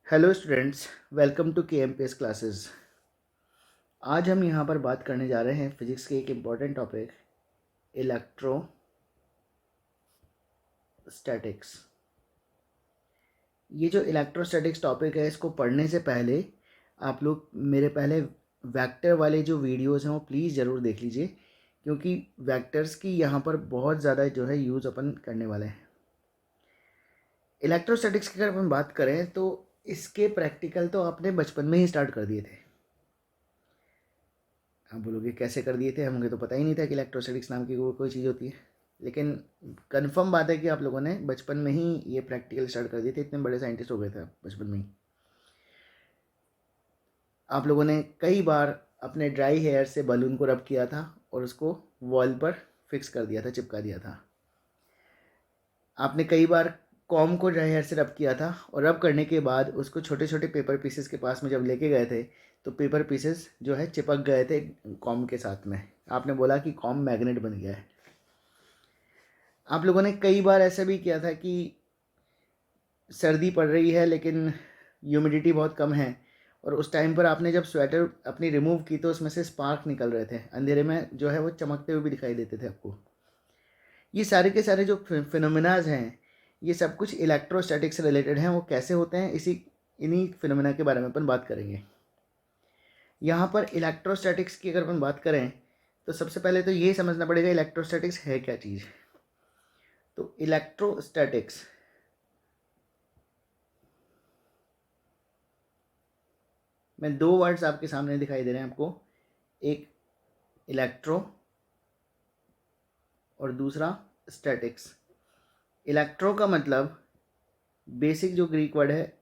Hello students, welcome to KMPS classes. आज हम यहाँ पर बात करने जा रहे हैं फिजिक्स के एक इम्पॉर्टेंट टॉपिक इलेक्ट्रोस्टैटिक्स। ये जो इलेक्ट्रोस्टैटिक्स टॉपिक है, इसको पढ़ने से पहले आप लोग मेरे पहले वेक्टर वाले जो वीडियोस हैं वो प्लीज़ ज़रूर देख लीजिए, क्योंकि वेक्टर्स की यहाँ पर बहुत ज़्यादा जो है यूज़ अपन करने वाले हैं। इलेक्ट्रोस्टैटिक्स की अगर अपन बात करें तो इसके प्रैक्टिकल तो आपने बचपन में ही स्टार्ट कर दिए थे। आप बोलोगे कैसे कर दिए थे, हमें तो पता ही नहीं था कि इलेक्ट्रोस्टैटिक्स नाम की कोई चीज़ होती है। लेकिन कंफर्म बात है कि आप लोगों ने बचपन में ही ये प्रैक्टिकल स्टार्ट कर दिए थे, इतने बड़े साइंटिस्ट हो गए थे आप बचपन में ही। आप लोगों ने कई बार अपने ड्राई हेयर से बलून को रब किया था और उसको वॉल पर फिक्स कर दिया था, चिपका दिया था। आपने कई बार कॉम को ड्राई हेयर से रब किया था और रब करने के बाद उसको छोटे छोटे पेपर पीसेस के पास में जब लेके गए थे तो पेपर पीसेस जो है चिपक गए थे कॉम के साथ में। आपने बोला कि कॉम मैग्नेट बन गया है। आप लोगों ने कई बार ऐसा भी किया था कि सर्दी पड़ रही है लेकिन ह्यूमिडिटी बहुत कम है और उस टाइम पर आपने जब स्वेटर अपनी रिमूव की तो उसमें से स्पार्क निकल रहे थे, अंधेरे में जो है वो चमकते हुए भी दिखाई देते थे आपको। ये सारे के सारे जो फिनोमिनाज हैं, ये सब कुछ इलेक्ट्रोस्टैटिक से रिलेटेड हैं। वो कैसे होते हैं, इन्हीं फिनोमिना के बारे में अपन बात करेंगे। यहाँ पर इलेक्ट्रोस्टैटिक्स की अगर अपन बात करें तो सबसे पहले तो ये समझना पड़ेगा इलेक्ट्रोस्टैटिक्स है क्या चीज़। तो इलेक्ट्रोस्टैटिक्स में दो वर्ड्स आपके सामने दिखाई दे रहे हैं आपको, एक इलेक्ट्रो और दूसरा स्टैटिक्स। इलेक्ट्रो का मतलब बेसिक जो ग्रीक वर्ड है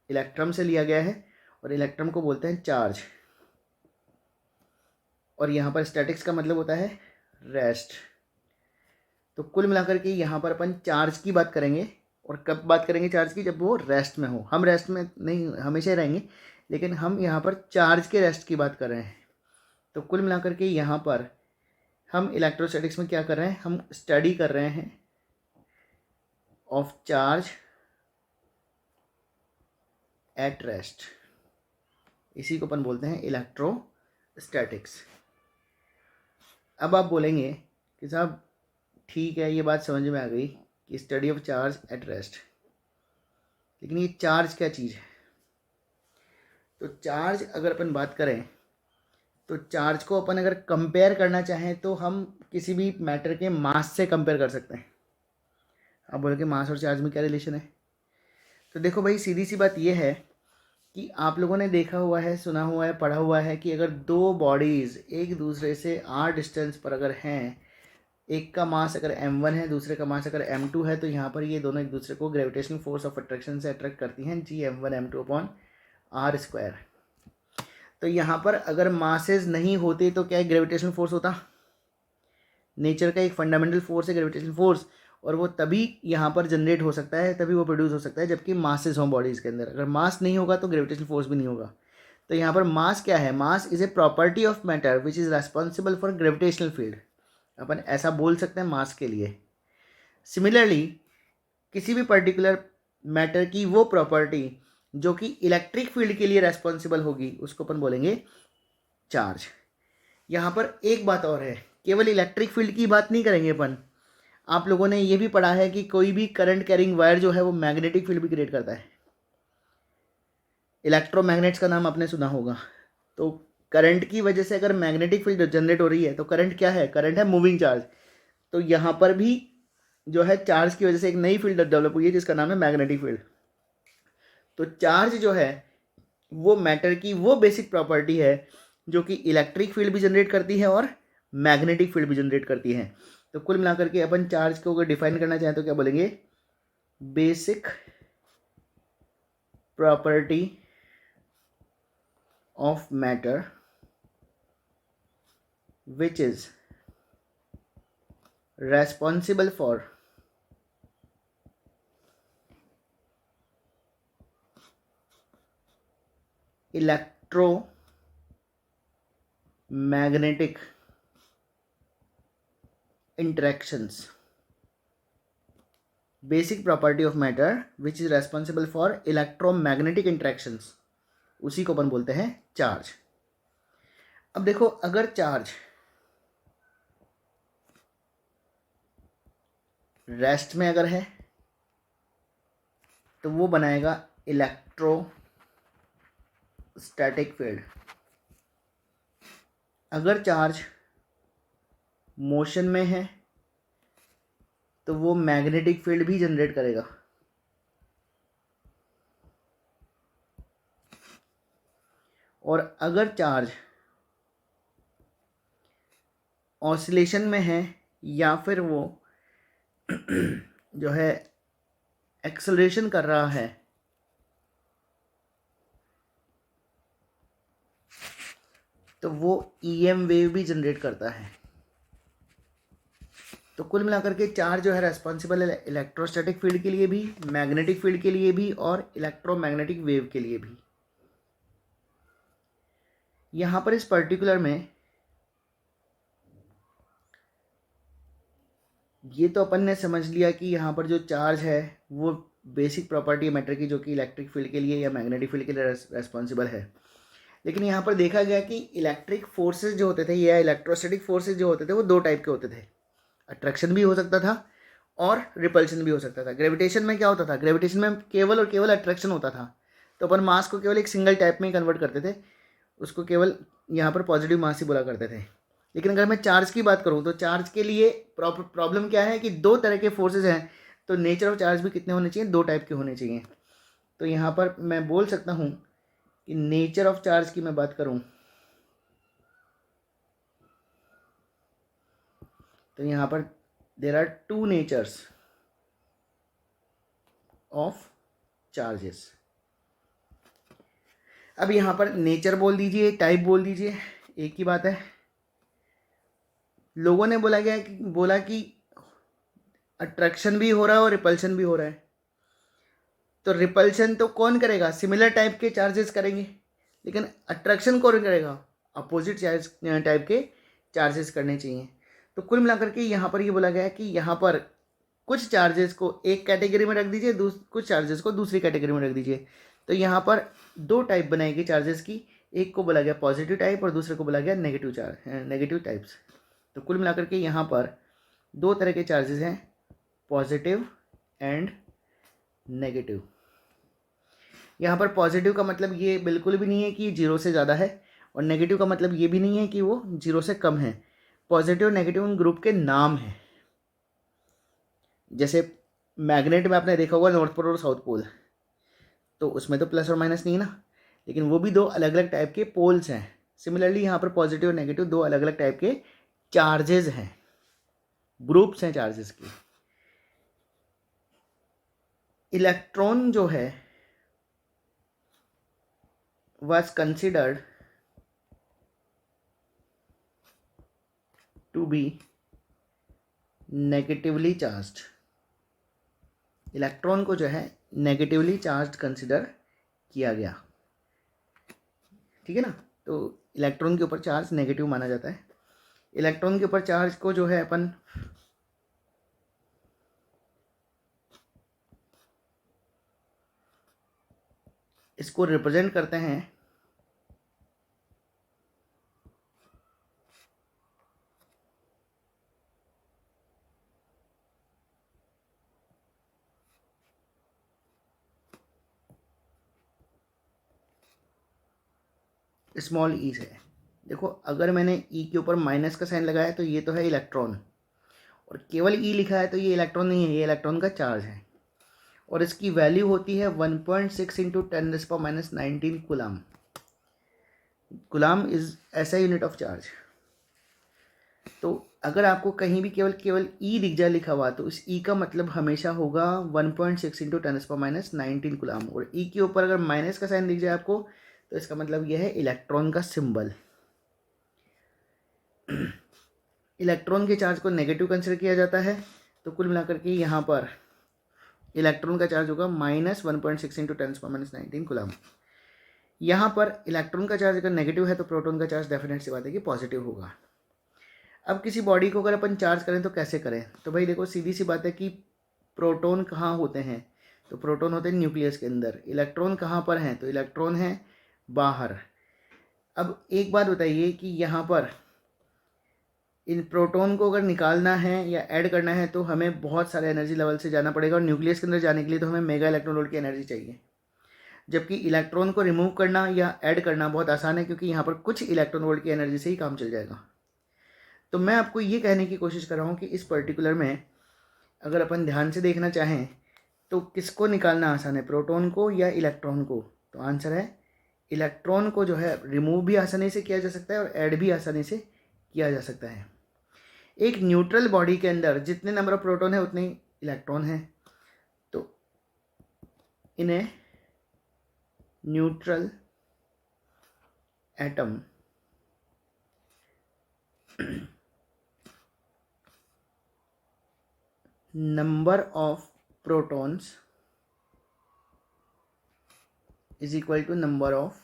इलेक्ट्रम से लिया गया है और इलेक्ट्रम को बोलते हैं चार्ज। और यहाँ पर स्टैटिक्स का मतलब होता है रेस्ट। तो कुल मिलाकर के यहाँ पर अपन चार्ज की बात करेंगे। और कब बात करेंगे चार्ज की? जब वो रेस्ट में हो। हम रेस्ट में नहीं हमेशा ही रहेंगे, लेकिन हम यहाँ पर चार्ज के रेस्ट की बात कर रहे हैं। तो कुल मिलाकर के यहाँ पर हम इलेक्ट्रोस्टैटिक्स में क्या कर रहे हैं, हम स्टडी कर रहे हैं ऑफ चार्ज एट रेस्ट। इसी को अपन बोलते हैं इलेक्ट्रोस्टैटिक्स। अब आप बोलेंगे कि साहब ठीक है, ये बात समझ में आ गई कि study of charge at rest, लेकिन ये चार्ज क्या चीज़ है? तो चार्ज अगर अपन बात करें तो चार्ज को अपन अगर कंपेयर करना चाहें तो हम किसी भी मैटर के मास से कंपेयर कर सकते हैं। आप बोलोगे मास और चार्ज में क्या रिलेशन है? तो देखो भाई, सीधी सी बात यह है कि आप लोगों ने देखा हुआ है, सुना हुआ है, पढ़ा हुआ है कि अगर दो बॉडीज़ एक दूसरे से r डिस्टेंस पर अगर हैं, एक का मास अगर m1 है, दूसरे का मास अगर m2 है, तो यहाँ पर ये दोनों एक दूसरे को ग्रेविटेशनल फोर्स ऑफ अट्रैक्शन से अट्रैक्ट करती हैं, Gm1m2 अपॉन r²। तो यहाँ पर अगर मासेज नहीं होते तो क्या ग्रेविटेशनल फोर्स होता? नेचर का एक फंडामेंटल फोर्स है ग्रेविटेशनल फोर्स, और वो तभी यहाँ पर जनरेट हो सकता है, तभी वो प्रोड्यूस हो सकता है जबकि मासेज हों बॉडीज़ के अंदर। अगर मास नहीं होगा तो ग्रेविटेशनल फोर्स भी नहीं होगा। तो यहाँ पर मास क्या है? Mass is a property of matter which is responsible for gravitational field. अपन ऐसा बोल सकते हैं मास के लिए। सिमिलरली किसी भी पर्टिकुलर मैटर की वो प्रॉपर्टी जो कि इलेक्ट्रिक फील्ड के लिए रेस्पॉन्सिबल होगी, उसको अपन बोलेंगे चार्ज। यहाँ पर एक बात और है, केवल इलेक्ट्रिक फील्ड की बात नहीं करेंगे अपन। आप लोगों ने ये भी पढ़ा है कि कोई भी करंट कैरिंग वायर जो है वो मैग्नेटिक फील्ड भी क्रिएट करता है। इलेक्ट्रोमैग्नेट्स का नाम आपने सुना होगा। तो करंट की वजह से अगर मैग्नेटिक फील्ड जनरेट हो रही है तो करंट क्या है? करंट है मूविंग चार्ज। तो यहाँ पर भी जो है चार्ज की वजह से एक नई फील्ड डेवलप हुई है जिसका नाम है मैग्नेटिक फील्ड। तो चार्ज जो है वो मैटर की वो बेसिक प्रॉपर्टी है जो कि इलेक्ट्रिक फील्ड भी जनरेट करती है और मैग्नेटिक फील्ड भी जनरेट करती है। तो कुल मिलाकर के अपन चार्ज को अगर डिफाइन करना चाहें तो क्या बोलेंगे? Basic property of matter which is responsible for electromagnetic interactions basic property of matter which is responsible for electromagnetic interactions, उसी को अपन बोलते हैं चार्ज। अब देखो, अगर चार्ज रेस्ट में अगर है तो वो बनाएगा इलेक्ट्रोस्टैटिक फील्ड। अगर चार्ज मोशन में है तो वो मैग्नेटिक फील्ड भी जनरेट करेगा। और अगर चार्ज ऑसिलेशन में है या फिर वो जो है एक्सेलरेशन कर रहा है तो वो ईएम वेव भी जनरेट करता है। तो कुल मिलाकर के चार्ज जो है रेस्पॉन्सिबल है इलेक्ट्रोस्टैटिक फील्ड के लिए भी, मैग्नेटिक फील्ड के लिए भी और इलेक्ट्रोमैग्नेटिक वेव के लिए भी। यहाँ पर इस पर्टिकुलर में ये तो अपन ने समझ लिया कि यहाँ पर जो चार्ज है वो बेसिक प्रॉपर्टी है मैटर की, जो कि इलेक्ट्रिक फील्ड के लिए या मैग्नेटिक फील्ड के लिए रेस्पॉन्सिबल है। लेकिन यहाँ पर देखा गया कि इलेक्ट्रिक फोर्सेस जो होते थे या इलेक्ट्रोस्टैटिक फोर्सेस जो होते थे वो दो टाइप के होते थे। अट्रैक्शन भी हो सकता था और रिपल्शन भी हो सकता था। ग्रेविटेशन में क्या होता था, ग्रेविटेशन में केवल और केवल अट्रैक्शन होता था, तो अपन मास को केवल एक सिंगल टाइप में ही कन्वर्ट करते थे, उसको केवल यहाँ पर पॉजिटिव मास ही बोला करते थे। लेकिन अगर मैं चार्ज की बात करूँ तो चार्ज के लिए प्रॉब्लम क्या है कि दो तरह के फोर्सेज हैं, तो नेचर ऑफ चार्ज भी कितने होने चाहिए, दो टाइप के होने चाहिए। तो यहाँ पर मैं बोल सकता हूँ कि नेचर ऑफ चार्ज की मैं बात करूँ तो यहाँ पर there are two natures of charges. अब यहाँ पर नेचर बोल दीजिए, टाइप बोल दीजिए, एक ही बात है। लोगों ने बोला कि अट्रैक्शन भी हो रहा है और रिपल्शन भी हो रहा है। तो रिपल्शन तो कौन करेगा, सिमिलर टाइप के चार्जेस करेंगे, लेकिन अट्रैक्शन कौन करेगा, अपोजिट चार्ज टाइप के चार्जेस करने चाहिए। तो कुल मिलाकर के यहाँ पर ये बोला गया है कि यहाँ पर कुछ चार्जेस को एक कैटेगरी में रख दीजिए, कुछ चार्जेस को दूसरी कैटेगरी में रख दीजिए। तो यहाँ पर दो टाइप बनाएगी चार्जेस की, एक को बोला गया पॉजिटिव टाइप और दूसरे को बोला गया नेगेटिव टाइप्स। तो कुल मिलाकर के यहाँ पर दो तरह के चार्जेस हैं, पॉजिटिव एंड नेगेटिव। यहाँ पर पॉजिटिव का मतलब ये बिल्कुल भी नहीं है कि जीरो से ज़्यादा है, और नेगेटिव का मतलब ये भी नहीं है कि वो जीरो से कम है। पॉजिटिव नेगेटिव उन ग्रुप के नाम हैं। जैसे मैग्नेट में आपने देखा होगा नॉर्थ पोल और साउथ पोल, तो उसमें तो प्लस और माइनस नहीं है ना, लेकिन वो भी दो अलग अलग टाइप के पोल्स हैं। सिमिलरली यहाँ पर पॉजिटिव और नेगेटिव दो अलग अलग टाइप के चार्जेस हैं, ग्रुप्स हैं चार्जेस के। इलेक्ट्रॉन जो है was considered to be negatively charged। Electron को जो है नेगेटिवली चार्ज कंसिडर किया गया, ठीक है ना। तो इलेक्ट्रॉन के ऊपर चार्ज नेगेटिव माना जाता है। इलेक्ट्रॉन के ऊपर चार्ज को जो है अपन इसको रिप्रेजेंट करते हैं स्मॉल ई से। देखो, अगर मैंने ई के ऊपर माइनस का साइन लगाया तो ये तो है इलेक्ट्रॉन, और केवल ई लिखा है तो ये इलेक्ट्रॉन नहीं है, ये इलेक्ट्रॉन का चार्ज है। और इसकी वैल्यू होती है 1.6 इंटू 10⁻⁹ कूलाम। कूलाम इज ऐसा यूनिट ऑफ चार्ज। तो अगर आपको कहीं भी केवल ई दिख जाए लिखा हुआ, तो इस ई का मतलब हमेशा होगा 1.6 इंटू 10⁻⁹ कूलाम। और ई के ऊपर अगर माइनस का साइन दिख जाए आपको, तो इसका मतलब यह है इलेक्ट्रॉन का सिंबल। इलेक्ट्रॉन के चार्ज को नेगेटिव कंसिडर किया जाता है। तो कुल मिलाकर के यहाँ पर इलेक्ट्रॉन का चार्ज होगा -1.6 इंटू 10⁻⁹ कूलाम। यहाँ पर इलेक्ट्रॉन का चार्ज अगर नेगेटिव है तो प्रोटॉन का चार्ज डेफिनेट सी बात है कि पॉजिटिव होगा। अब किसी बॉडी को अगर अपन चार्ज करें तो कैसे करें, तो भाई देखो सीधी सी बात है कि प्रोटॉन कहाँ होते हैं, तो प्रोटॉन होते हैं न्यूक्लियस के अंदर। इलेक्ट्रॉन कहाँ पर हैं, तो इलेक्ट्रॉन हैं बाहर। अब एक बात बताइए कि यहाँ पर इन प्रोटॉन को अगर निकालना है या ऐड करना है तो हमें बहुत सारे एनर्जी लेवल से जाना पड़ेगा, और न्यूक्लियस के अंदर जाने के लिए तो हमें मेगा इलेक्ट्रॉन वोल्ट की एनर्जी चाहिए। जबकि इलेक्ट्रॉन को रिमूव करना या ऐड करना बहुत आसान है, क्योंकि यहाँ पर कुछ इलेक्ट्रॉन वोल्ट की एनर्जी से ही काम चल जाएगा। तो मैं आपको ये कहने की कोशिश कर रहा हूँ कि इस पर्टिकुलर में अगर अपन ध्यान से देखना चाहें तो किसको निकालना आसान है, प्रोटॉन को या इलेक्ट्रॉन को? तो आंसर है इलेक्ट्रॉन को जो है रिमूव भी आसानी से किया जा सकता है और ऐड भी आसानी से किया जा सकता है। एक न्यूट्रल बॉडी के अंदर जितने नंबर ऑफ प्रोटॉन है उतने इलेक्ट्रॉन है, तो इन्हें neutral atom number of protons is equal to number of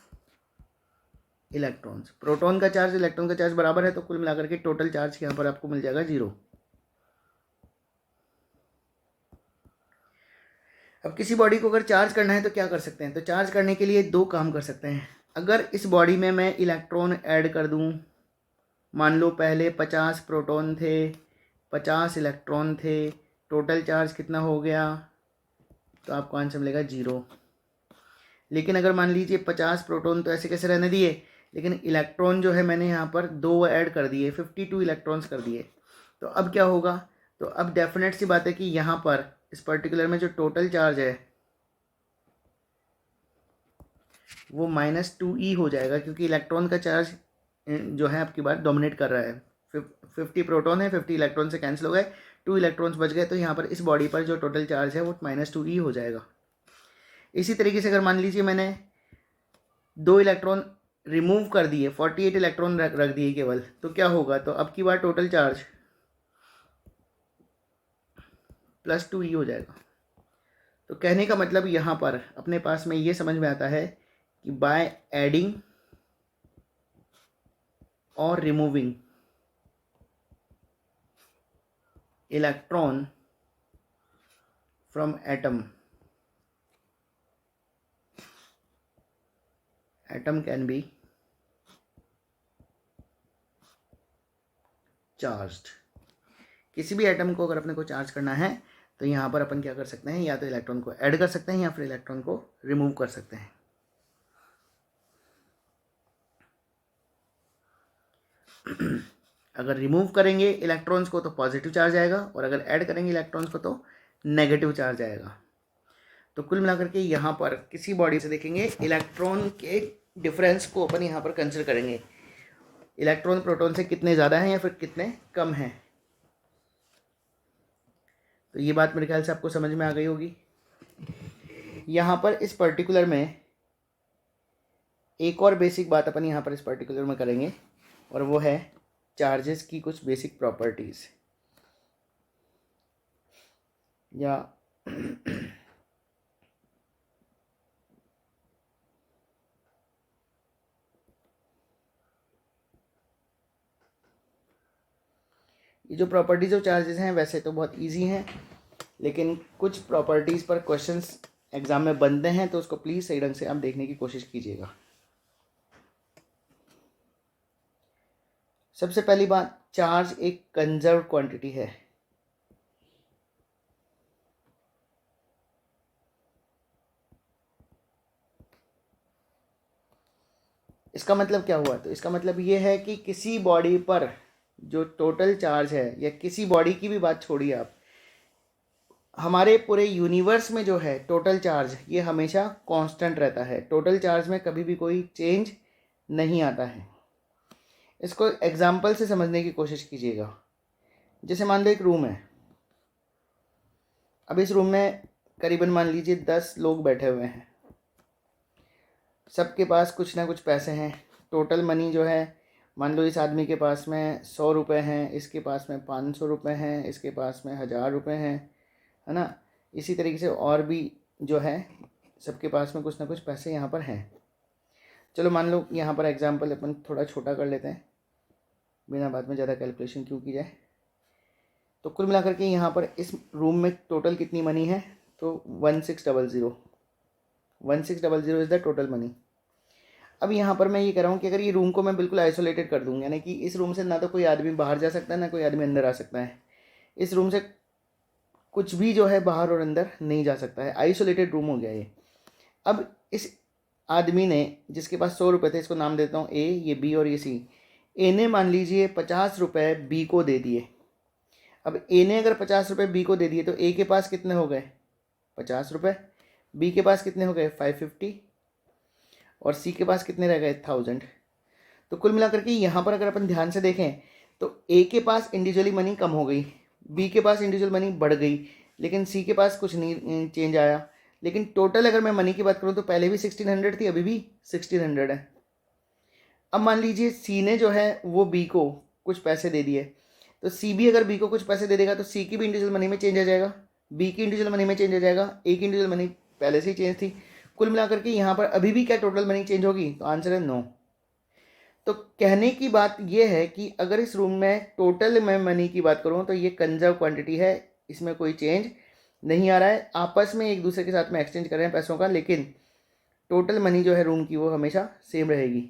electrons. Proton का चार्ज इलेक्ट्रॉन का चार्ज बराबर है, तो कुल मिलाकर के टोटल चार्ज यहाँ पर आपको मिल जाएगा 0। अब किसी बॉडी को अगर चार्ज करना है तो क्या कर सकते हैं, तो चार्ज करने के लिए दो काम कर सकते हैं। अगर इस बॉडी में मैं इलेक्ट्रॉन ऐड कर दूं, मान लो पहले 50 प्रोटॉन थे, 50 इलेक्ट्रॉन थे, टोटल चार्ज कितना हो गया, तो आपको आंसर मिलेगा 0। लेकिन अगर मान लीजिए 50 प्रोटॉन तो ऐसे कैसे रहने दिए, लेकिन इलेक्ट्रॉन जो है मैंने यहाँ पर 2 ऐड कर दिए, 52 इलेक्ट्रॉन्स कर दिए, तो अब क्या होगा, तो अब डेफिनेट सी बात है कि यहाँ पर इस पर्टिकुलर में जो टोटल चार्ज है वो -2e हो जाएगा, क्योंकि इलेक्ट्रॉन का चार्ज जो है आपकी बात डोमिनेट कर रहा है। 50 प्रोटॉन है, 50 इलेक्ट्रॉन से कैंसिल हो गए, 2 इलेक्ट्रॉन्स बच गए, तो यहाँ पर इस बॉडी पर जो टोटल चार्ज है वो -2e हो जाएगा। इसी तरीके से अगर मान लीजिए मैंने 2 इलेक्ट्रॉन रिमूव कर दिए, 48 इलेक्ट्रॉन रख दिए केवल, तो क्या होगा, तो अब की बार टोटल चार्ज +2e हो जाएगा। तो कहने का मतलब यहाँ पर अपने पास में ये समझ में आता है कि बाय एडिंग और removing electron from atom can be charged. किसी भी एटम को अगर अपने को चार्ज करना है तो यहाँ पर अपन क्या कर सकते हैं, या तो इलेक्ट्रॉन को ऐड कर सकते हैं या फिर इलेक्ट्रॉन को रिमूव कर सकते हैं। अगर रिमूव करेंगे इलेक्ट्रॉन्स को तो पॉजिटिव चार्ज आएगा, और अगर ऐड करेंगे इलेक्ट्रॉन्स को तो नेगेटिव चार्ज आएगा। तो कुल मिलाकर के यहाँ पर किसी बॉडी से देखेंगे इलेक्ट्रॉन के डिफरेंस को अपन यहाँ पर कंसिडर करेंगे, इलेक्ट्रॉन प्रोटॉन से कितने ज़्यादा हैं या फिर कितने कम हैं। तो ये बात मेरे ख्याल से आपको समझ में आ गई होगी। यहाँ पर इस पर्टिकुलर में एक और बेसिक बात अपन यहाँ पर इस पर्टिकुलर में करेंगे, और वो है चार्जेस की कुछ बेसिक प्रॉपर्टीज़, या ये जो प्रॉपर्टीज़ और चार्जेस हैं वैसे तो बहुत इजी हैं, लेकिन कुछ प्रॉपर्टीज़ पर क्वेश्चंस एग्ज़ाम में बनते हैं, तो उसको प्लीज़ सही ढंग से आप देखने की कोशिश कीजिएगा। सबसे पहली बात, चार्ज एक कंजर्व क्वांटिटी है। इसका मतलब क्या हुआ, तो इसका मतलब ये है कि किसी बॉडी पर जो टोटल चार्ज है, या किसी बॉडी की भी बात छोड़िए आप, हमारे पूरे यूनिवर्स में जो है टोटल चार्ज ये हमेशा कांस्टेंट रहता है। टोटल चार्ज में कभी भी कोई चेंज नहीं आता है। इसको एग्जाम्पल से समझने की कोशिश कीजिएगा। जैसे मान लो एक रूम है, अब इस रूम में करीबन मान लीजिए 10 लोग बैठे हुए हैं, सबके पास कुछ ना कुछ पैसे हैं। टोटल मनी जो है, मान लो इस आदमी के पास में 100 रुपये हैं, इसके पास में 500 रुपये हैं, इसके पास में 1000 रुपये हैं, है ना। इसी तरीके से और भी जो है सबके पास में कुछ ना कुछ पैसे यहाँ पर हैं। चलो मान लो यहाँ पर एग्जांपल अपन थोड़ा छोटा कर लेते हैं, बिना बाद में ज़्यादा कैलकुलेशन क्यों की जाए। तो कुल मिलाकर के यहाँ पर इस रूम में टोटल कितनी मनी है, तो 1600 1600 इज़ द टोटल मनी। अब यहाँ पर मैं ये कह रहा हूँ कि अगर ये रूम को मैं बिल्कुल आइसोलेटेड कर दूँ, यानी कि इस रूम से ना तो कोई आदमी बाहर जा सकता है ना कोई आदमी अंदर आ सकता है, इस रूम से कुछ भी जो है बाहर और अंदर नहीं जा सकता है, आइसोलेटेड रूम हो गया ये। अब इस आदमी ने, जिसके पास 100 रुपये थे, इसको नाम देता हूँ ए, ये बी और ये सी। ए ने मान लीजिए 50 रुपये बी को दे दिए। अब ए ने अगर 50 रुपये बी को दे दिए तो ए के पास कितने हो गए 50 रुपये, बी के पास कितने हो गए 550 और सी के पास कितने रह गए 1000। तो कुल मिलाकर के यहाँ पर अगर अपन ध्यान से देखें तो ए के पास इंडिविजुअली मनी कम हो गई, बी के पास इंडिविजुअल मनी बढ़ गई, लेकिन सी के पास कुछ नहीं चेंज आया। लेकिन टोटल अगर मैं मनी की बात करूँ तो पहले भी 1600 थी, अभी भी 1600 है। अब मान लीजिए सी ने जो है वो बी को कुछ पैसे दे दिए, तो सी भी अगर बी को कुछ पैसे दे देगा तो सी की भी इंडिविजुअल मनी में चेंज आ जाएगा, बी की इंडिविजुअल मनी में चेंज आ जाएगा, ए की इंडिविजुअल मनी पहले से ही चेंज थी। कुल मिलाकर के यहाँ पर अभी भी क्या टोटल मनी चेंज होगी, तो आंसर है नो। तो कहने की बात यह है कि अगर इस रूम में टोटल मैं मनी की बात करूँ तो ये कंजर्व क्वांटिटी है, इसमें कोई चेंज नहीं आ रहा है, आपस में एक दूसरे के साथ में एक्सचेंज कर रहे हैं पैसों का, लेकिन टोटल मनी जो है रूम की वो हमेशा सेम रहेगी।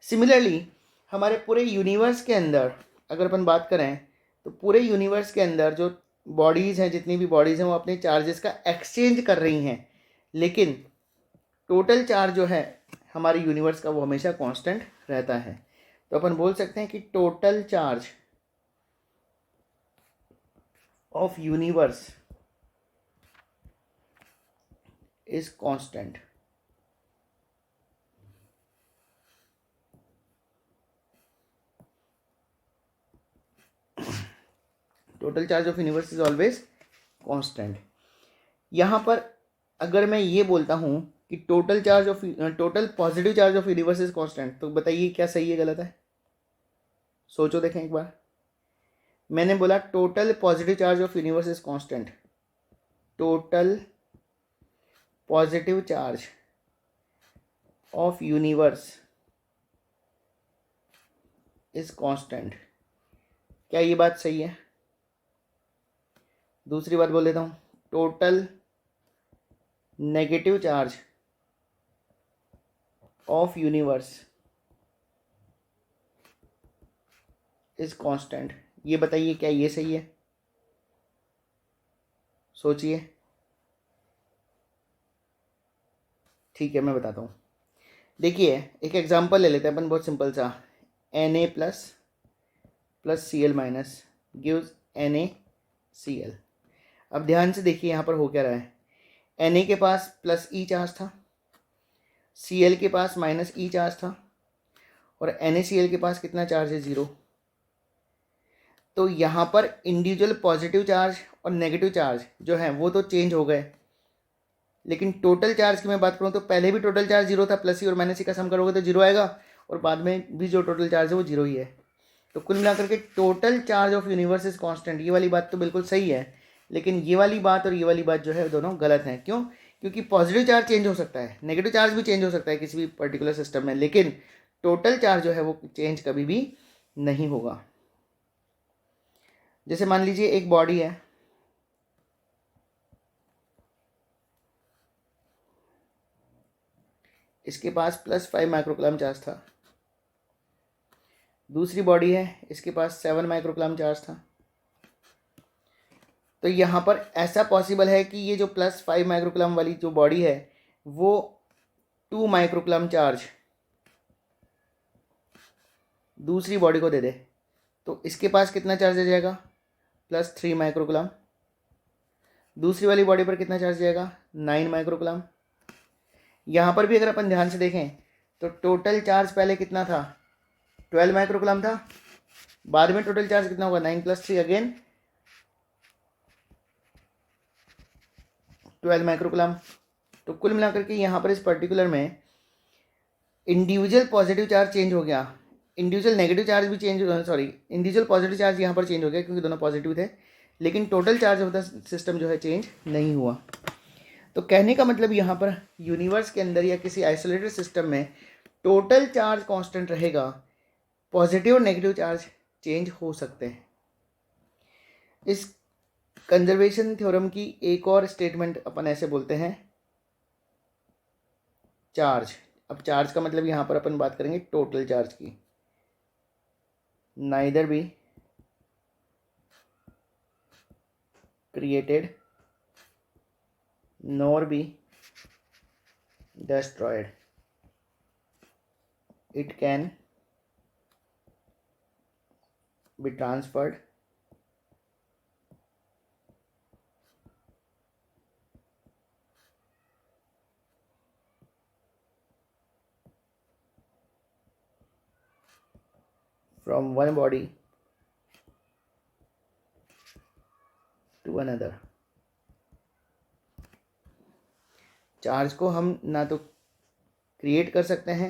सिमिलरली हमारे पूरे यूनिवर्स के अंदर अगर अपन बात करें तो पूरे यूनिवर्स के अंदर जो बॉडीज़ हैं, जितनी भी बॉडीज़ हैं, वो अपने चार्जेस का एक्सचेंज कर रही हैं, लेकिन टोटल चार्ज जो है हमारे यूनिवर्स का वो हमेशा कांस्टेंट रहता है। तो अपन बोल सकते हैं कि total charge of universe is constant. Total charge of universe is always constant. यहाँ पर अगर मैं ये बोलता हूँ कि total positive charge of universe is constant, तो बताइए क्या सही है गलत है, सोचो देखें एक बार। मैंने बोला total positive charge of universe is constant, total positive charge of universe is constant, क्या ये बात सही है? दूसरी बात बोल देता हूँ, total negative charge of universe is constant, ये बताइए क्या ये सही है? सोचिए। ठीक है, मैं बताता हूँ। देखिए एक एग्जांपल ले लेते हैं अपन, बहुत सिंपल सा, Na plus Cl minus gives NaCl। अब ध्यान से देखिए यहाँ पर हो क्या रहा है, Na के पास प्लस E चार्ज था, Cl के पास माइनस E चार्ज था, और NaCl के पास कितना चार्ज है 0। तो यहाँ पर इंडिविजुअल पॉजिटिव चार्ज और नेगेटिव चार्ज जो है वो तो चेंज हो गए, लेकिन टोटल चार्ज की मैं बात करूँ तो पहले भी टोटल चार्ज 0 था, प्लस ई और माइनस ई का सम करोगे तो 0 आएगा, और बाद में भी जो टोटल चार्ज है वो 0 ही है। तो कुल मिलाकर के total charge of universe is constant, ये वाली बात तो बिल्कुल सही है, लेकिन ये वाली बात और ये वाली बात जो है दोनों गलत हैं। क्यों? क्योंकि पॉजिटिव चार्ज चेंज हो सकता है, नेगेटिव चार्ज भी चेंज हो सकता है किसी भी पर्टिकुलर सिस्टम में, लेकिन टोटल चार्ज जो है वो चेंज कभी भी नहीं होगा। जैसे मान लीजिए एक बॉडी है, इसके पास +5 माइक्रोकूलम चार्ज था, दूसरी बॉडी है इसके पास 7 माइक्रोकूलम चार्ज था। तो यहाँ पर ऐसा पॉसिबल है कि ये जो +5 माइक्रोकूलम वाली जो बॉडी है वो 2 माइक्रोकूलम चार्ज दूसरी बॉडी को दे दे, तो इसके पास कितना चार्ज आ जाएगा +3 माइक्रोकूलम, दूसरी वाली बॉडी पर कितना चार्ज जाएगा 9 माइक्रोकूलम। यहाँ पर भी अगर अपन ध्यान से देखें तो टोटल चार्ज पहले कितना था 12 माइक्रोकूलम था, बाद में टोटल चार्ज कितना होगा 9 + 3 अगेन 12 माइक्रोकूलम। तो कुल मिलाकर के यहाँ पर इस पर्टिकुलर में इंडिविजुअल पॉजिटिव चार्ज चेंज हो गया, इंडिविजुअल नेगेटिव चार्ज भी चेंज, इंडिविजुअल पॉजिटिव चार्ज यहाँ पर चेंज हो गया क्योंकि दोनों पॉजिटिव थे, लेकिन total charge of the system जो है चेंज नहीं हुआ। तो कहने का मतलब यहाँ पर यूनिवर्स के अंदर या किसी आइसोलेटेड सिस्टम में टोटल चार्ज कांस्टेंट रहेगा, पॉजिटिव और नेगेटिव चार्ज चेंज हो सकते हैं। इस कंजर्वेशन थ्योरम की एक और स्टेटमेंट अपन ऐसे बोलते हैं, चार्ज। अब चार्ज का मतलब यहाँ पर अपन बात करेंगे टोटल चार्ज की। Neither be created nor be destroyed. It can be transferred from one body to another. Charge को हम ना तो क्रिएट कर सकते हैं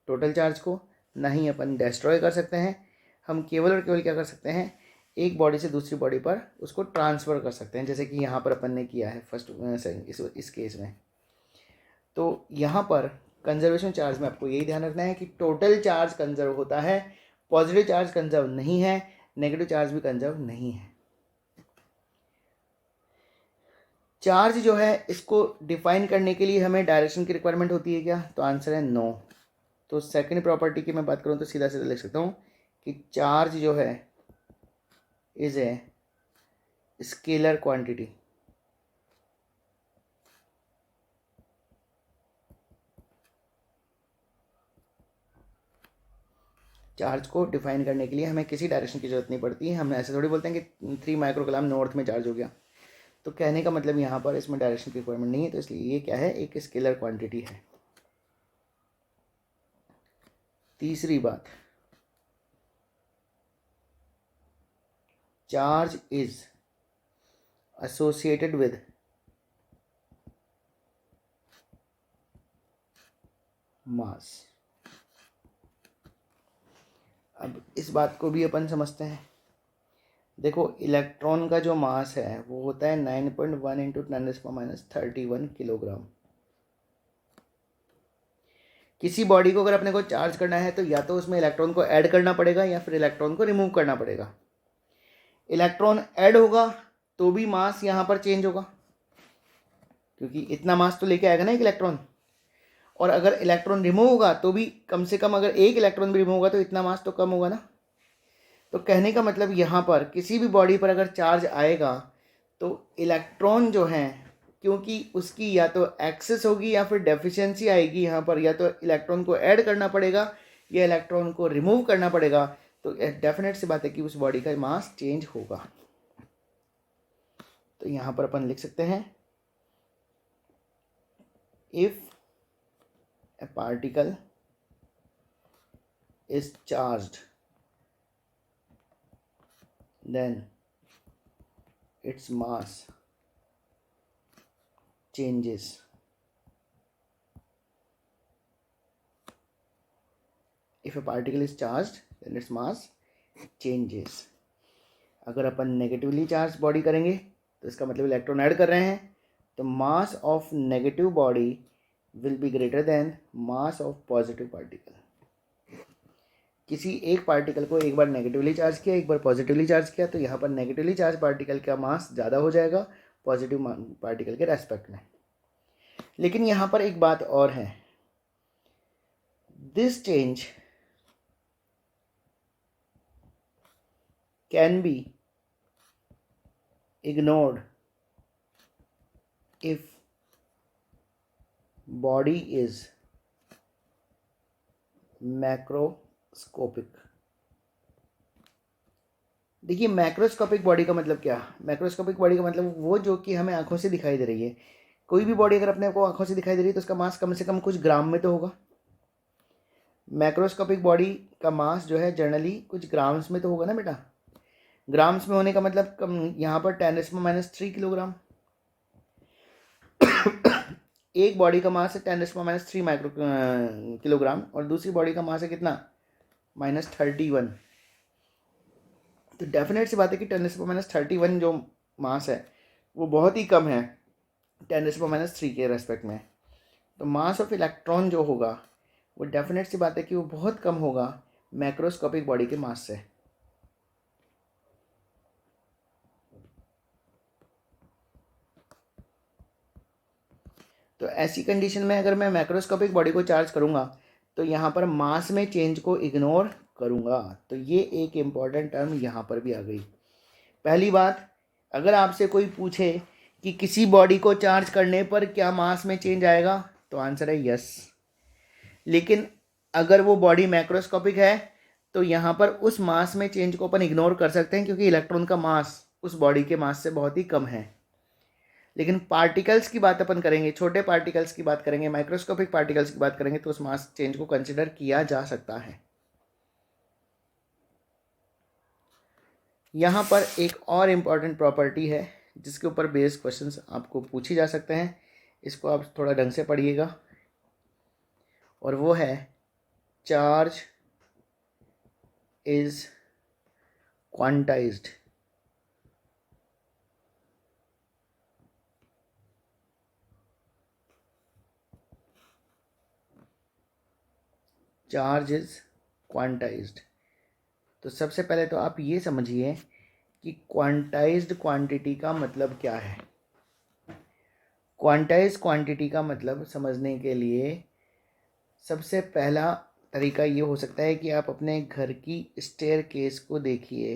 टोटल चार्ज को, ना ही अपन डिस्ट्रॉय कर सकते हैं। हम केवल और केवल क्या कर सकते हैं, एक बॉडी से दूसरी बॉडी पर उसको ट्रांसफ़र कर सकते हैं, जैसे कि यहाँ पर अपन ने किया है फर्स्ट इस केस में। तो यहाँ पर कंजर्वेशन चार्ज में आपको यही ध्यान रखना है कि टोटल चार्ज कंजर्व होता है, पॉजिटिव चार्ज कंजर्व नहीं है, नेगेटिव चार्ज भी कंजर्व नहीं है। चार्ज जो है इसको डिफाइन करने के लिए हमें डायरेक्शन की रिक्वायरमेंट होती है क्या, तो आंसर है नो। तो सेकंड प्रॉपर्टी की मैं बात करूँ तो सीधा सीधा लिख सकता हूँ कि चार्ज जो है is a scalar quantity. Charge को डिफाइन करने के लिए हमें किसी डायरेक्शन की जरूरत नहीं पड़ती है। हम ऐसे थोड़ी बोलते हैं कि 3 माइक्रोकलाम नॉर्थ में चार्ज हो गया, तो कहने का मतलब यहाँ पर इसमें डायरेक्शन की रिक्वायरमेंट नहीं है, तो इसलिए ये क्या है, एक स्केलर क्वांटिटी है। तीसरी बात, charge is associated with mass. अब इस बात को भी अपन समझते हैं। देखो इलेक्ट्रॉन का जो मास है वो होता है 9.1 इंटू 10⁻31 किलोग्राम। किसी बॉडी को अगर अपने को चार्ज करना है तो या तो उसमें इलेक्ट्रॉन को ऐड करना पड़ेगा या फिर इलेक्ट्रॉन को रिमूव करना पड़ेगा। इलेक्ट्रॉन ऐड होगा तो भी मास यहाँ पर चेंज होगा, क्योंकि इतना मास तो लेके आएगा ना एक इलेक्ट्रॉन। और अगर इलेक्ट्रॉन रिमूव होगा तो भी कम से कम, अगर एक इलेक्ट्रॉन भी रिमूव होगा तो इतना मास तो कम होगा ना। तो कहने का मतलब यहाँ पर किसी भी बॉडी पर अगर चार्ज आएगा तो इलेक्ट्रॉन जो है, क्योंकि उसकी या तो एक्सेस होगी या फिर डेफिशिएंसी आएगी यहाँ पर, या तो इलेक्ट्रॉन को ऐड करना पड़ेगा या इलेक्ट्रॉन को रिमूव करना पड़ेगा, तो डेफिनेट सी बात है कि उस बॉडी का मास चेंज होगा। तो यहाँ पर अपन लिख सकते हैं, if A particle is charged then its mass changes if a particle is charged then its mass changes। अगर अपन नेगेटिवली चार्ज बॉडी करेंगे तो इसका मतलब इलेक्ट्रॉन ऐड कर रहे हैं, तो mass of negative body will be greater then mass of positive particle. किसी एक पार्टिकल को एक बार नेगेटिवली चार्ज किया, एक बार पॉजिटिवली चार्ज किया, तो यहाँ पर नेगेटिवली चार्ज पार्टिकल का मास ज़्यादा हो जाएगा पॉजिटिव पार्टिकल के रेस्पेक्ट में। लेकिन यहाँ पर एक बात और है, this change can be ignored if body is macroscopic. देखिए मैक्रोस्कोपिक बॉडी का मतलब क्या, मैक्रोस्कोपिक बॉडी का मतलब वो जो कि हमें आंखों से दिखाई दे रही है। कोई भी बॉडी अगर अपने को आंखों से दिखाई दे रही है तो उसका मास कम से कम कुछ ग्राम में तो होगा। मैक्रोस्कोपिक बॉडी का मास जो है जनरली कुछ ग्राम्स में तो होगा ना बेटा। ग्राम्स में होने का मतलब कम, यहाँ पर 10⁻³ किलोग्राम। एक बॉडी का मास है 10⁻³ माइक्रो किलोग्राम और दूसरी बॉडी का मास है कितना, -31। तो डेफिनेट सी बात है कि 10⁻31 जो मास है वो बहुत ही कम है 10⁻³ के रेस्पेक्ट में। तो मास ऑफ इलेक्ट्रॉन जो होगा वो डेफिनेट सी बात है कि वो बहुत कम होगा मैक्रोस्कोपिक बॉडी के मास से। तो ऐसी कंडीशन में अगर मैं मैक्रोस्कोपिक बॉडी को चार्ज करूँगा तो यहाँ पर मास में चेंज को इग्नोर करूँगा। तो ये एक इम्पॉर्टेंट टर्म यहाँ पर भी आ गई। पहली बात, अगर आपसे कोई पूछे कि किसी बॉडी को चार्ज करने पर क्या मास में चेंज आएगा, तो आंसर है यस। लेकिन अगर वो बॉडी मैक्रोस्कोपिक है तो यहाँ पर उस मास में चेंज को अपन इग्नोर कर सकते हैं, क्योंकि इलेक्ट्रॉन का मास उस बॉडी के मास से बहुत ही कम है। लेकिन पार्टिकल्स की बात अपन करेंगे, छोटे पार्टिकल्स की बात करेंगे, माइक्रोस्कोपिक पार्टिकल्स की बात करेंगे, तो उस मास चेंज को कंसिडर किया जा सकता है। यहाँ पर एक और इम्पॉर्टेंट प्रॉपर्टी है जिसके ऊपर बेस्ड क्वेश्चंस आपको पूछे जा सकते हैं, इसको आप थोड़ा ढंग से पढ़िएगा, और वो है charge is quantized. Charge is quantized. तो सबसे पहले तो आप ये समझिए कि क्वांटाइज्ड क्वांटिटी का मतलब क्या है। क्वांटाइज्ड क्वांटिटी का मतलब समझने के लिए सबसे पहला तरीका ये हो सकता है कि आप अपने घर की स्टेयर केस को देखिए।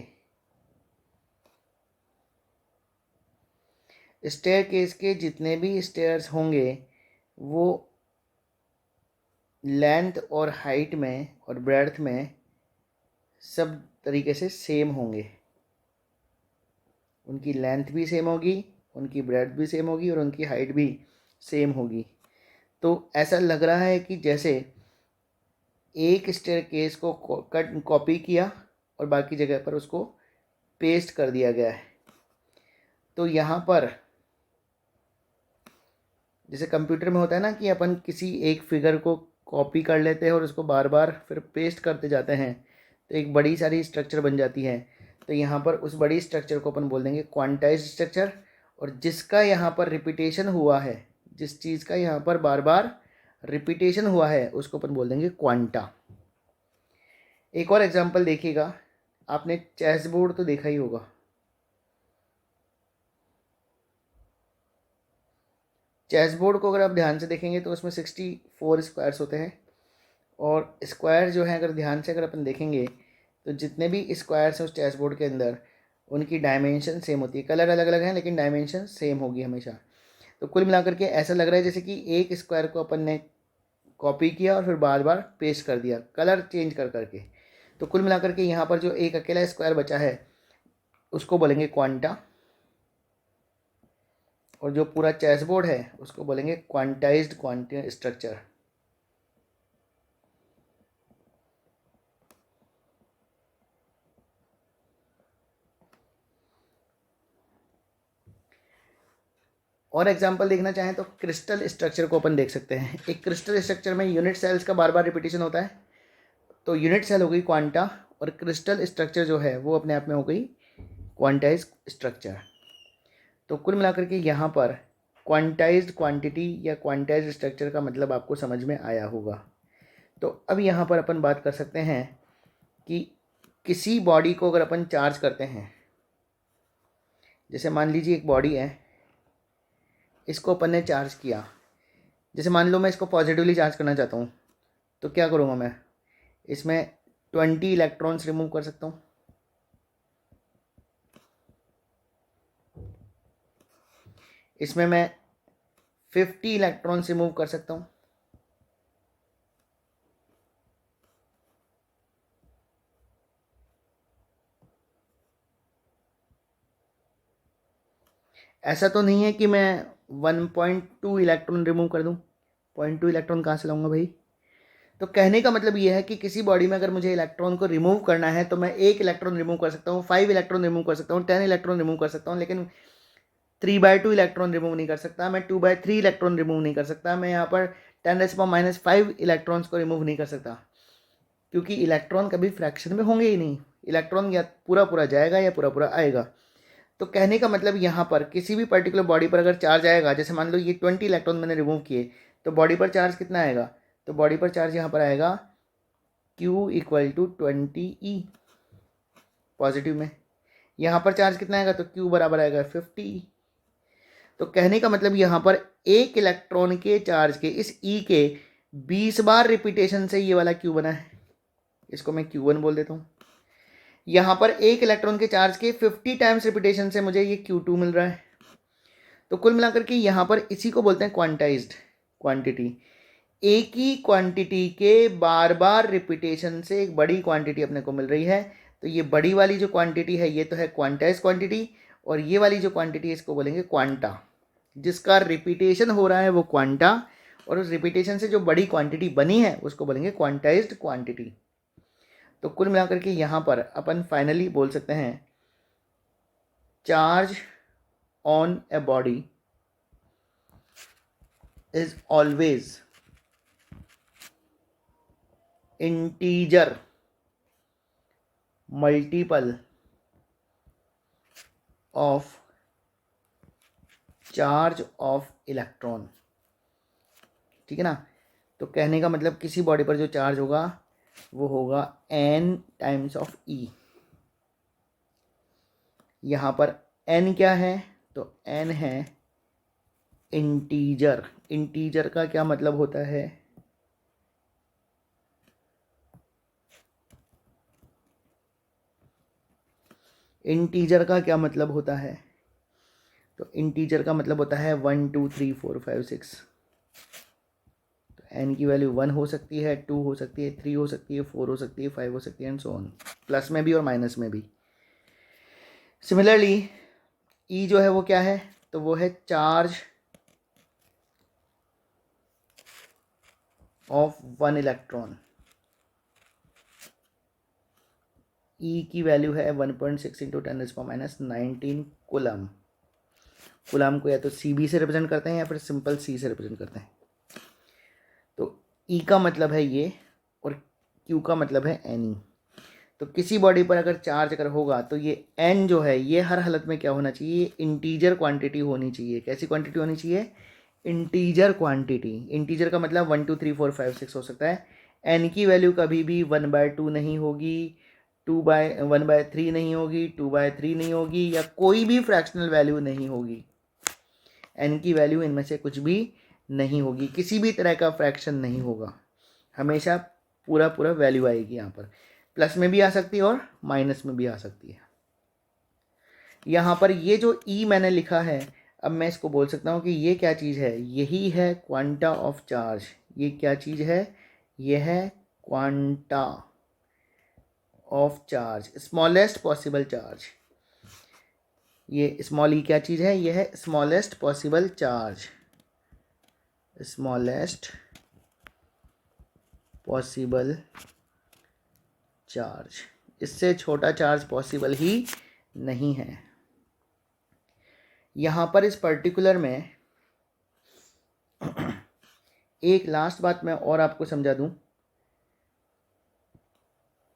स्टेयर केस के जितने भी स्टेयर्स होंगे वो लेंथ और हाइट में और ब्रेड्थ में सब तरीके से सेम होंगे। उनकी लेंथ भी सेम होगी, उनकी ब्रेड्थ भी सेम होगी और उनकी हाइट भी सेम होगी। तो ऐसा लग रहा है कि जैसे एक स्टेयर केस को कॉपी किया और बाकी जगह पर उसको पेस्ट कर दिया गया है। तो यहाँ पर जैसे कंप्यूटर में होता है ना कि अपन किसी एक फिगर को कॉपी कर लेते हैं और उसको बार बार फिर पेस्ट करते जाते हैं तो एक बड़ी सारी स्ट्रक्चर बन जाती है। तो यहाँ पर उस बड़ी स्ट्रक्चर को अपन बोल देंगे क्वांटाइज्ड स्ट्रक्चर, और जिसका यहाँ पर रिपीटेशन हुआ है, जिस चीज़ का यहाँ पर बार बार रिपीटेशन हुआ है, उसको अपन बोल देंगे क्वांटा। एक और एग्जांपल देखिएगा, आपने चेस बोर्ड तो देखा ही होगा। चेस बोर्ड को अगर आप ध्यान से देखेंगे तो उसमें 64 स्क्वायर्स होते हैं, और स्क्वायर जो है अगर ध्यान से अगर अपन देखेंगे तो जितने भी स्क्वायर्स हैं उस चेस बोर्ड के अंदर उनकी डायमेंशन सेम होती है। कलर अलग अलग हैं लेकिन डायमेंशन सेम होगी हमेशा। तो कुल मिलाकर के ऐसा लग रहा है जैसे कि एक स्क्वायर को अपन ने कॉपी किया और फिर बार बार पेस्ट कर दिया कलर चेंज कर करके। तो कुल मिलाकर के यहाँ पर जो एक अकेला स्क्वायर बचा है उसको बोलेंगे क्वांटा, और जो पूरा चेस बोर्ड है उसको बोलेंगे क्वांटाइज्ड क्वांटिटी स्ट्रक्चर। और एग्जांपल देखना चाहें तो क्रिस्टल स्ट्रक्चर को अपन देख सकते हैं। एक क्रिस्टल स्ट्रक्चर में यूनिट सेल्स का बार बार रिपीटेशन होता है, तो यूनिट सेल हो गई क्वांटा, और क्रिस्टल स्ट्रक्चर जो है वो अपने आप में हो गई क्वांटाइज्ड स्ट्रक्चर। तो कुल मिलाकर के यहाँ पर क्वांटाइज्ड क्वांटिटी या क्वांटाइज्ड स्ट्रक्चर का मतलब आपको समझ में आया होगा। तो अब यहाँ पर अपन बात कर सकते हैं कि किसी बॉडी को अगर अपन चार्ज करते हैं, जैसे मान लीजिए एक बॉडी है, इसको अपन ने चार्ज किया। जैसे मान लो मैं इसको पॉजिटिवली चार्ज करना चाहता हूँ, तो क्या करूँगा मैं, इसमें 20 इलेक्ट्रॉन्स रिमूव कर सकता हूँ। इसमें मैं 50 इलेक्ट्रॉन्स रिमूव कर सकता हूँ। ऐसा तो नहीं है कि मैं 1.2 इलेक्ट्रॉन रिमूव कर दूँ। 0.2 इलेक्ट्रॉन कहाँ से लाऊंगा भाई। तो कहने का मतलब ये है कि किसी बॉडी में अगर मुझे इलेक्ट्रॉन को रिमूव करना है तो मैं 1 इलेक्ट्रॉन रिमूव कर सकता हूँ, 5 इलेक्ट्रॉन रिमूव कर सकता हूँ, 10 इलेक्ट्रॉन रिमूव कर सकता हूँ, लेकिन 3/2 इलेक्ट्रॉन रिमूव नहीं कर सकता, मैं 2/3 इलेक्ट्रॉन रिमूव नहीं कर सकता, मैं यहाँ पर 10⁻⁵ इलेक्ट्रॉन्स को रिमूव नहीं कर सकता, क्योंकि इलेक्ट्रॉन कभी फ्रैक्शन में होंगे ही नहीं। इलेक्ट्रॉन या पूरा पूरा जाएगा या पूरा पूरा आएगा। तो कहने का मतलब यहाँ पर किसी भी पर्टिकुलर बॉडी पर अगर चार्ज आएगा, जैसे मान लो ये 20 इलेक्ट्रॉन मैंने रिमूव किए, तो बॉडी पर चार्ज कितना आएगा, तो बॉडी पर चार्ज यहाँ पर आएगा Q = 20E पॉजिटिव में। यहाँ पर चार्ज कितना आएगा, तो Q बराबर आएगा 50E। तो कहने का मतलब यहाँ पर एक इलेक्ट्रॉन के चार्ज के इस ई के 20 बार रिपीटेशन से ये वाला क्यू बना है, इसको मैं Q1 बोल देता हूँ। यहाँ पर एक इलेक्ट्रॉन के चार्ज के 50 टाइम्स रिपीटेशन से मुझे ये Q2 मिल रहा है। तो कुल मिलाकर के यहाँ पर इसी को बोलते हैं क्वांटाइज्ड क्वांटिटी। एक ही क्वांटिटी के बार बार रिपीटेशन से एक बड़ी क्वांटिटी अपने को मिल रही है। तो ये बड़ी वाली जो क्वांटिटी है ये तो है क्वांटाइज्ड क्वांटिटी, और ये वाली जो क्वांटिटी है इसको बोलेंगे क्वांटा। जिसका रिपीटेशन हो रहा है वो क्वांटा, और उस रिपीटेशन से जो बड़ी क्वांटिटी बनी है उसको बोलेंगे क्वांटाइज्ड क्वांटिटी। तो कुल मिलाकर के यहाँ पर अपन फाइनली बोल सकते हैं charge on a body is always integer multiple of charge of electron। ठीक है ना। तो कहने का मतलब किसी बॉडी पर जो चार्ज होगा वो होगा n टाइम्स ऑफ E। यहाँ पर n क्या है, तो n है इंटीजर। इंटीजर का क्या मतलब होता है, इंटीजर का क्या मतलब होता है, तो इंटीजर का मतलब होता है 1 2 3 4 5 6। तो n की वैल्यू 1 हो सकती है, 2 हो सकती है, 3 हो सकती है, 4 हो सकती है, 5 हो सकती है, एंड सो ऑन, प्लस में भी और माइनस में भी। सिमिलरली E जो है वो क्या है, तो वो है चार्ज ऑफ 1 इलेक्ट्रॉन। E की वैल्यू है 1.6 इंटू 10⁻⁻19 कूलम। कूलम को या तो CB से रिप्रेजेंट करते हैं या फिर सिंपल C से रिप्रेजेंट करते हैं। तो E का मतलब है ये और Q का मतलब है NE। तो किसी बॉडी पर अगर चार्ज अगर होगा तो ये N जो है ये हर हालत में क्या होना चाहिए, इंटीजर क्वांटिटी होनी चाहिए। कैसी क्वांटिटी होनी चाहिए, इंटीजर क्वांटिटी। इंटीजर का मतलब 1 2 3 4 5 6 हो सकता है। N की वैल्यू कभी भी 1/2 नहीं होगी, 1/3 नहीं होगी, 2/3 नहीं होगी, या कोई भी फ्रैक्शनल वैल्यू नहीं होगी। N की वैल्यू इनमें से कुछ भी नहीं होगी, किसी भी तरह का फ्रैक्शन नहीं होगा, हमेशा पूरा पूरा वैल्यू आएगी। यहाँ पर प्लस में भी आ सकती है और माइनस में भी आ सकती है। यहाँ पर ये जो E मैंने लिखा है, अब मैं इसको बोल सकता हूँ कि ये क्या चीज़ है, यही है क्वांटा ऑफ चार्ज। ये क्या चीज़ है, ये है quanta of charge, smallest possible charge. ये स्मॉल ई क्या चीज़ है, ये है smallest possible charge, smallest possible charge. इससे छोटा चार्ज पॉसिबल ही नहीं है। यहाँ पर इस पर्टिकुलर में एक लास्ट बात मैं और आपको समझा दूँ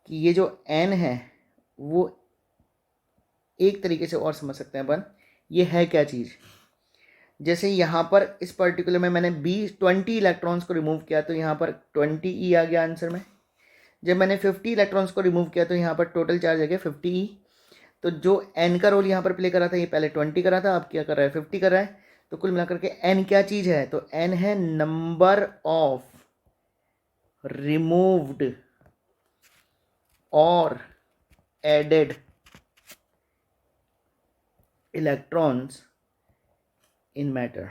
कि ये जो n है वो एक तरीके से और समझ सकते हैं अपन, ये है क्या चीज़। जैसे यहाँ पर इस पर्टिकुलर में मैंने 20 इलेक्ट्रॉन्स को रिमूव किया तो यहाँ पर 20 E आ गया आंसर में। जब मैंने 50 इलेक्ट्रॉन्स को रिमूव किया तो यहाँ पर टोटल चार्ज आ गया 50E। तो जो n का रोल यहाँ पर प्ले कर रहा था, ये पहले 20 कर रहा था, अब क्या कर रहा है, 50 कर रहा है। तो कुल मिलाकर के n क्या चीज़ है, तो n है नंबर ऑफ रिमूव्ड और एडेड इलेक्ट्रॉन्स इन मैटर।